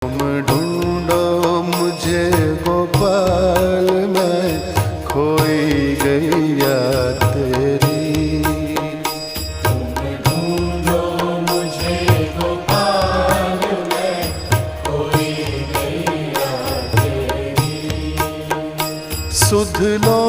तुम ढूंढो मुझे गोपाल, मैं खोई गैया तेरी। तुम ढूंढो मुझे गोपाल, मैं खोई गैया तेरी। सुध लो